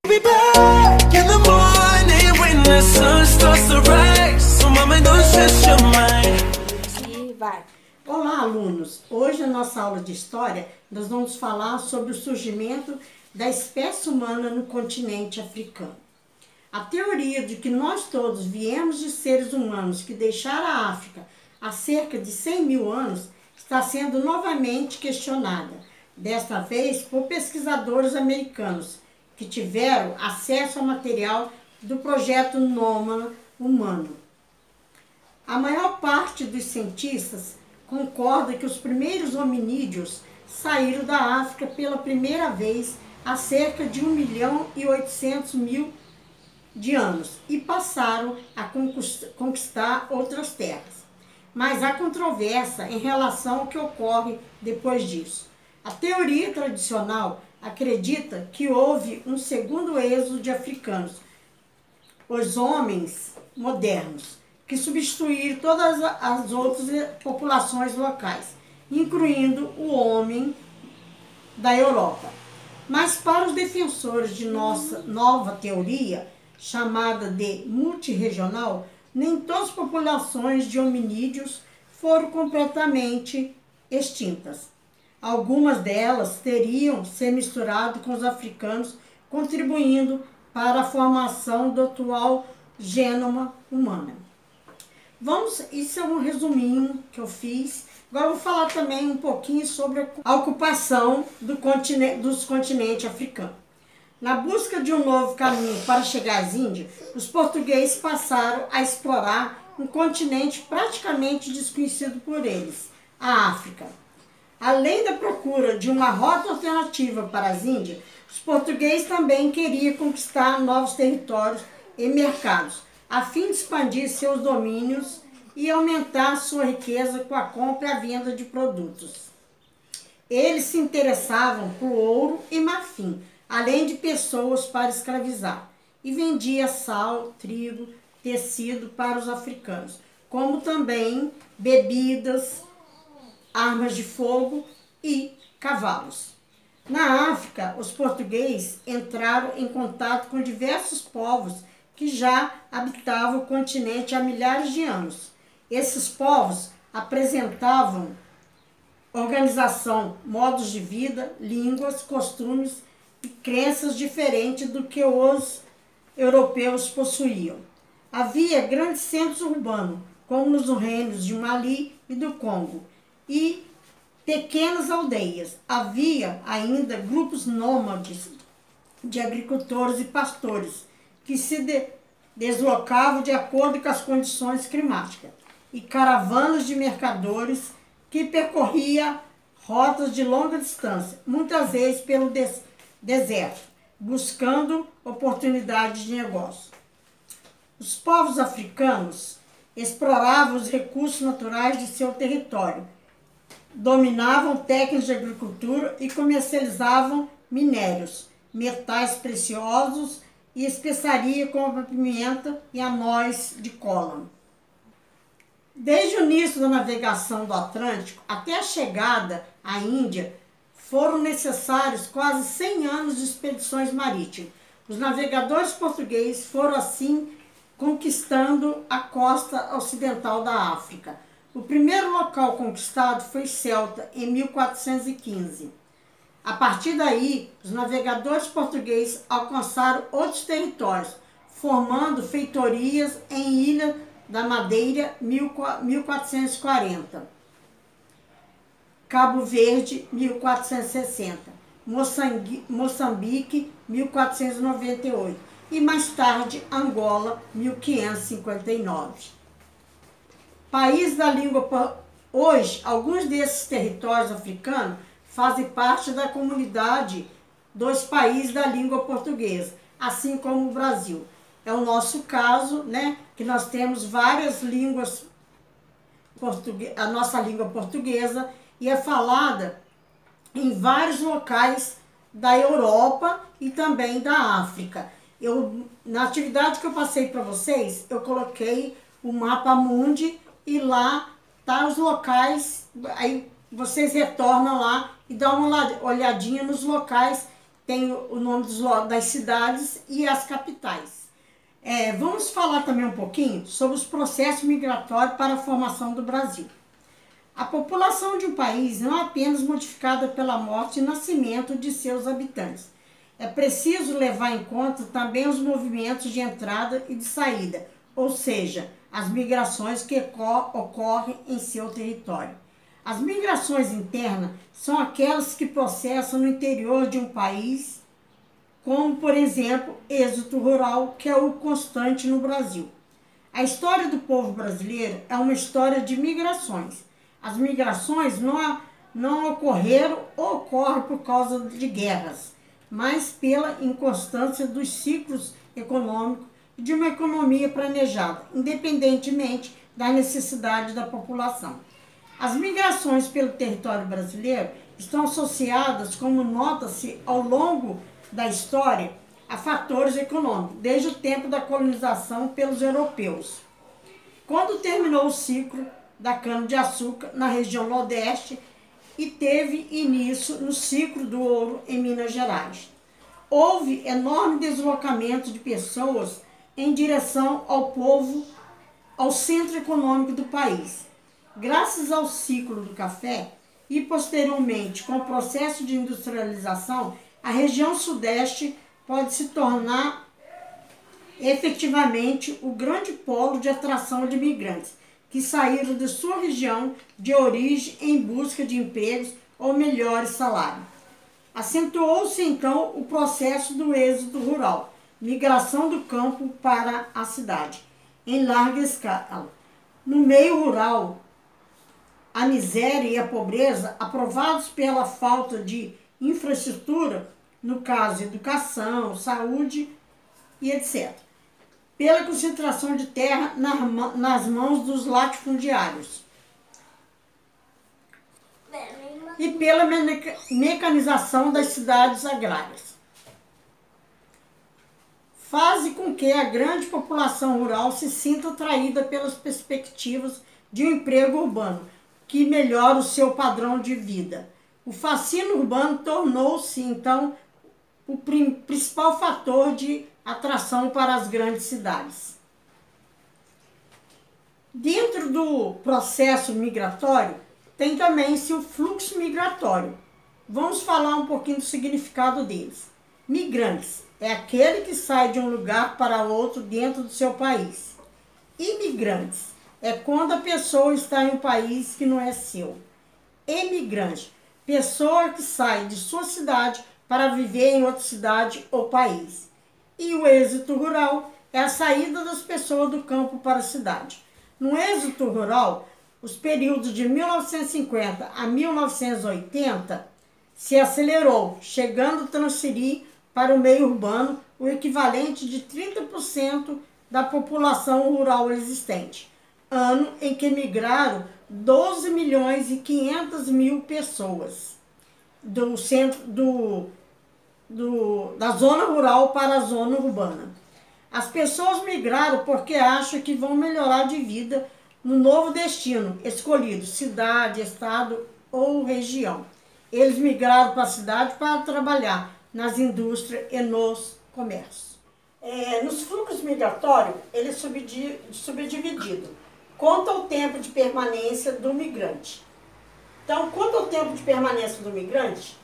Be back in the morning when the sun starts to rise. So mama, don't stress your mind. E vai. Olá, alunos! Hoje na nossa aula de História nós vamos falar sobre o surgimento da espécie humana no continente africano. A teoria de que nós todos viemos de seres humanos que deixaram a África há cerca de 100 mil anos está sendo novamente questionada, desta vez por pesquisadores americanos que tiveram acesso ao material do projeto Nômada Humano. A maior parte dos cientistas concorda que os primeiros hominídeos saíram da África pela primeira vez há cerca de 1.800.000 de anos e passaram a conquistar outras terras. Mas há controvérsia em relação ao que ocorre depois disso. A teoria tradicional acredita que houve um segundo êxodo de africanos, os homens modernos, que substituíram todas as outras populações locais, incluindo o homem da Europa. Mas para os defensores de nossa nova teoria, chamada de multirregional, nem todas as populações de hominídeos foram completamente extintas. Algumas delas teriam se misturado com os africanos, contribuindo para a formação do atual gênoma humano. Isso é um resuminho que eu fiz. Agora eu vou falar também um pouquinho sobre a ocupação dos continentes africanos. Na busca de um novo caminho para chegar às Índias, os portugueses passaram a explorar um continente praticamente desconhecido por eles, a África. Além da procura de uma rota alternativa para as Índias, os portugueses também queriam conquistar novos territórios e mercados, a fim de expandir seus domínios e aumentar sua riqueza com a compra e a venda de produtos. Eles se interessavam por ouro e marfim, além de pessoas para escravizar, e vendia sal, trigo, tecido para os africanos, como também bebidas, armas de fogo e cavalos. Na África, os portugueses entraram em contato com diversos povos que já habitavam o continente há milhares de anos. Esses povos apresentavam organização, modos de vida, línguas, costumes e crenças diferentes do que os europeus possuíam. Havia grandes centros urbanos, como nos reinos de Mali e do Congo, e pequenas aldeias. Havia ainda grupos nômades de agricultores e pastores que se deslocavam de acordo com as condições climáticas, e caravanas de mercadores que percorriam rotas de longa distância, muitas vezes pelo deserto, buscando oportunidades de negócio. Os povos africanos exploravam os recursos naturais de seu território, dominavam técnicas de agricultura e comercializavam minérios, metais preciosos e especiaria como a pimenta e a noz de cola. Desde o início da navegação do Atlântico até a chegada à Índia, foram necessários quase 100 anos de expedições marítimas. Os navegadores portugueses foram assim conquistando a costa ocidental da África. O primeiro local conquistado foi Celta, em 1415. A partir daí, os navegadores portugueses alcançaram outros territórios, formando feitorias em Ilha da Madeira, 1440. Cabo Verde, 1460. Moçambique, 1498. E mais tarde, Angola, 1559. País da língua. Hoje, alguns desses territórios africanos fazem parte da comunidade dos países da língua portuguesa, assim como o Brasil. É o nosso caso, né, que nós temos várias línguas, a nossa língua portuguesa, e é falada em vários locais da Europa e também da África. Na atividade que eu passei para vocês, eu coloquei o mapa mundi e lá tá os locais, aí vocês retornam lá e dão uma olhadinha nos locais tem o nome das cidades e as capitais. Vamos falar também um pouquinho sobre os processos migratórios para a formação do Brasil. A população de um país não é apenas modificada pela morte e nascimento de seus habitantes. É preciso levar em conta também os movimentos de entrada e de saída, ou seja, as migrações que ocorrem em seu território. As migrações internas são aquelas que processam no interior de um país, como, por exemplo, êxodo rural, que é o constante no Brasil. A história do povo brasileiro é uma história de migrações. As migrações não ocorreram ou ocorrem por causa de guerras, mas pela inconstância dos ciclos econômicos e de uma economia planejada, independentemente da necessidade da população. As migrações pelo território brasileiro estão associadas, como nota-se ao longo da história, a fatores econômicos, desde o tempo da colonização pelos europeus. Quando terminou o ciclo da cana-de-açúcar na região Nordeste e teve início no ciclo do ouro em Minas Gerais. Houve enorme deslocamento de pessoas em direção ao centro econômico do país. Graças ao ciclo do café e posteriormente com o processo de industrialização, a região Sudeste pode se tornar efetivamente o grande polo de atração de imigrantes que saíram de sua região de origem em busca de empregos ou melhores salários. Acentuou-se então o processo do êxodo rural, migração do campo para a cidade, em larga escala. No meio rural, a miséria e a pobreza, aprovados pela falta de infraestrutura, no caso educação, saúde e etc., pela concentração de terra nas mãos dos latifundiários e pela mecanização das cidades agrárias. Faz com que a grande população rural se sinta atraída pelas perspectivas de um emprego urbano, que melhora o seu padrão de vida. O fascínio urbano tornou-se, então, o principal fator de atração para as grandes cidades. Dentro do processo migratório, tem também-se o fluxo migratório. Vamos falar um pouquinho do significado deles. Migrantes é aquele que sai de um lugar para outro dentro do seu país. Imigrantes é quando a pessoa está em um país que não é seu. Emigrante, pessoa que sai de sua cidade para viver em outra cidade ou país. E o êxodo rural é a saída das pessoas do campo para a cidade. No êxodo rural, os períodos de 1950 a 1980 se acelerou, chegando a transferir para o meio urbano o equivalente de 30% da população rural existente, ano em que migraram 12 milhões e 500 mil pessoas do centro da zona rural para a zona urbana. As pessoas migraram porque acham que vão melhorar de vida no novo destino escolhido, cidade, estado ou região. Eles migraram para a cidade para trabalhar nas indústrias e nos comércios. Nos fluxos migratórios, ele é subdividido. Quanto ao tempo de permanência do migrante. Então, quanto ao tempo de permanência do migrante,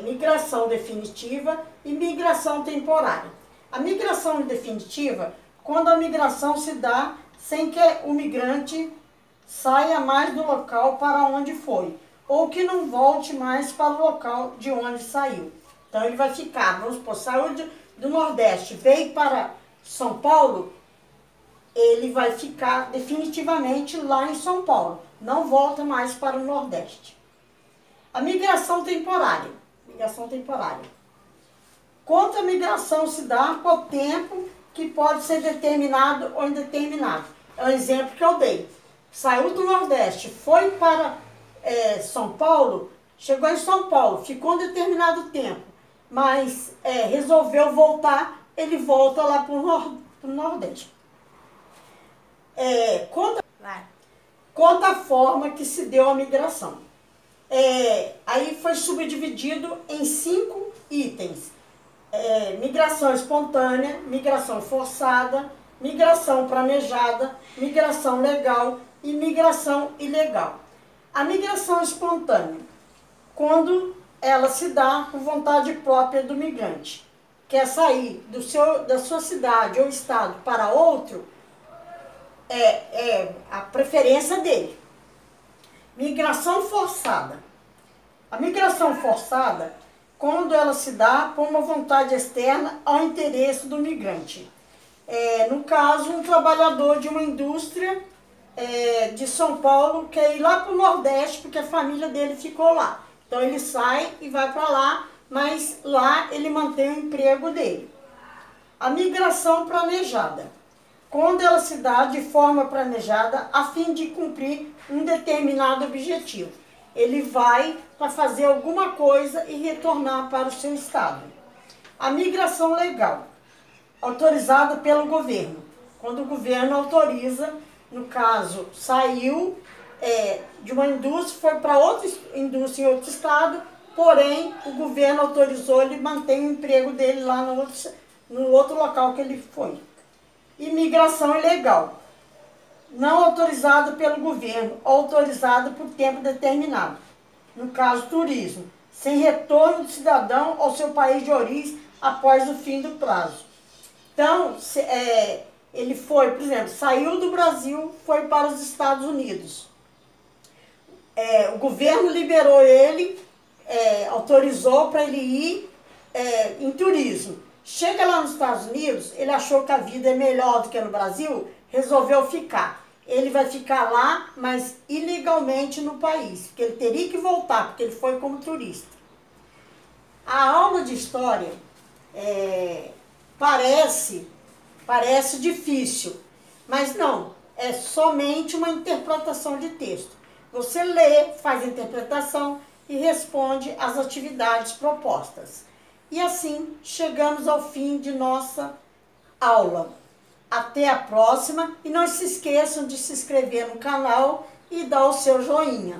migração definitiva e migração temporária. A migração definitiva, quando a migração se dá sem que o migrante saia mais do local para onde foi, ou que não volte mais para o local de onde saiu. Então ele vai ficar, vamos supor, saiu do Nordeste, veio para São Paulo, ele vai ficar definitivamente lá em São Paulo, não volta mais para o Nordeste. A migração temporária. Quanto a migração se dá por tempo que pode ser determinado ou indeterminado. É o exemplo que eu dei. Saiu do Nordeste, foi para São Paulo, chegou em São Paulo, ficou um determinado tempo, mas resolveu voltar, ele volta lá para o Nordeste. Quanto à forma que se deu a migração. Aí foi subdividido em 5 itens. Migração espontânea, migração forçada, migração planejada, migração legal e migração ilegal. A migração espontânea, quando ela se dá por vontade própria do migrante, quer sair da sua cidade ou estado para outro, é a preferência dele. Migração forçada. A migração forçada, quando ela se dá por uma vontade externa ao interesse do migrante. No caso, um trabalhador de uma indústria de São Paulo quer ir lá para o Nordeste porque a família dele ficou lá. Então ele sai e vai para lá, mas lá ele mantém o emprego dele. A migração planejada, quando ela se dá de forma planejada a fim de cumprir um determinado objetivo. Ele vai para fazer alguma coisa e retornar para o seu estado. A migração legal, autorizada pelo governo. Quando o governo autoriza, no caso, saiu de uma indústria, foi para outra indústria em outro estado, porém o governo autorizou, ele mantém o emprego dele lá no outro local que ele foi. Imigração ilegal, não autorizada pelo governo, autorizada por tempo determinado. No caso, turismo, sem retorno do cidadão ao seu país de origem após o fim do prazo. Então, ele foi, por exemplo, saiu do Brasil, foi para os Estados Unidos. O governo liberou ele, autorizou para ele ir em turismo. Chega lá nos Estados Unidos, ele achou que a vida é melhor do que no Brasil, resolveu ficar. Ele vai ficar lá, mas ilegalmente no país, porque ele teria que voltar, porque ele foi como turista. A aula de história parece difícil, mas não, é somente uma interpretação de texto. Você lê, faz a interpretação e responde às atividades propostas. E assim chegamos ao fim de nossa aula. Até a próxima e não se esqueçam de se inscrever no canal e dar o seu joinha.